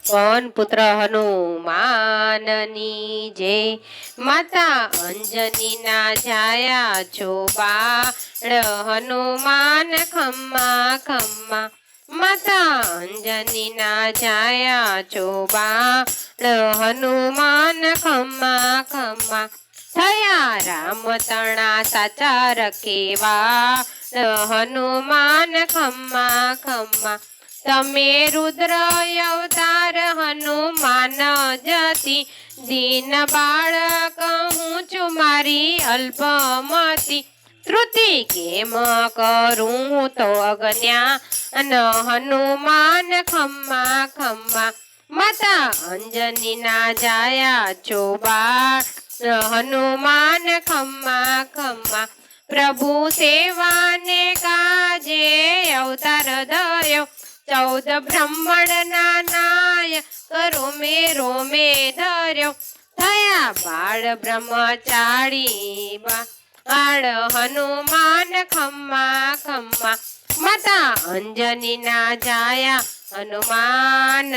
પવન પુત્ર હનુમાનની જય। માતા અંજનીના જાયા છો બાળ હનુમાન ખમ્મા ખમ્મા। માતા અંજનીના જાયા છો બાળ હનુમાન ખમ્મા ખમ્મા। થયા રામ તણા સાચા રખેવા હનુમાન ખમ્મા ખમ્મા। તમે રુદ્ર અવતાર હનુમાન જતી દીન બાળક હું છું મારી અલ્પમતી। ત્રુતિ કેમ કરું તો અજ્ઞા હનુમાન ખમ્મા ખમ્મા। માતા અંજનીના જાયા છો બાળ હનુમાન ખમ્મા ખમ્મા। પ્રભુ સેવાને કાજે અવતાર ધર્યો 14 બ્રાહ્મણના નાયક રોમે ધર્યો। થયા બાળ બ્રહ્મચારી બાળ હનુમાન ખમ્મા ખમ્મા। માતા અંજનીના જાયા હનુમાન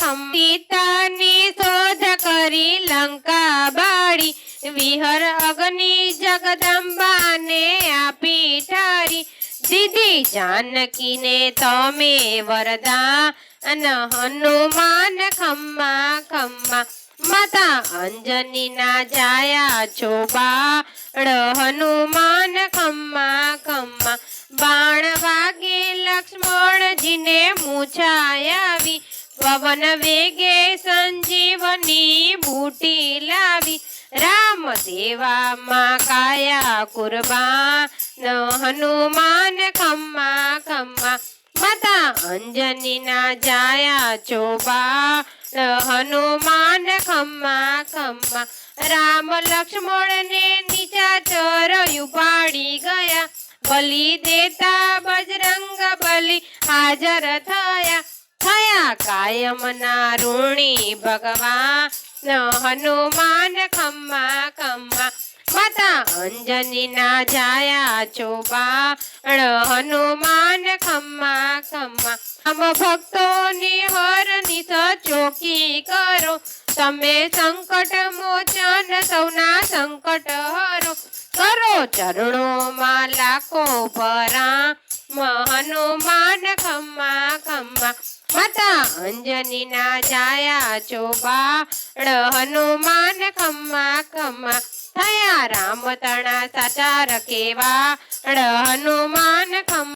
ખમ્મા। સીતાની શોધ કરી લંકા બાળી વિહર અગ્નિ જગદંબાને આપી ઠારી। દીધી જાનકીને તમે વરદાન હનુમાન ખમ્મા ખમ્મા। માતા અંજનીના જાયા છો બાળ હનુમાન ખમ્મા ખમ્મા। બાણ વાગે લક્ષ્મણજીને મૂછાય આવી પવન વેગે સંજીવની બૂટી લાવી। રામ સેવામાં કાયા કુરબાન હનુમાન ખમ્મા ખમ્મા। માતા અંજનીના જાયા છો બાળ હનુમાન ખમ્મા ખમ્મા। રામ લક્ષ્મણને નિશાચર ઉપાડી ગયા બલિ દેતા બજરંગ બલી હાજર થયા કાયમના ઋણી ભગવાન હનુમાન ખમ્મા ખમ્મા। માતા અંજનીના જાયા છો બાળ હનુમાન ખમ્મા ખમ્મા। આમ ભક્તોની હરની સચોકી કરો તમે સંકટ મોચન સૌના સંકટ હરો। કરો ચરણોમાં લાખો પરામ હનુમાન ખમ્મા ખમ્મા। માતા અંજનીના જાયા છો બાળ હનુમાન ખમ્મા ખમ્મા। થયા રામ તણા સાચા રખેવા હનુમાન ખમ્મા।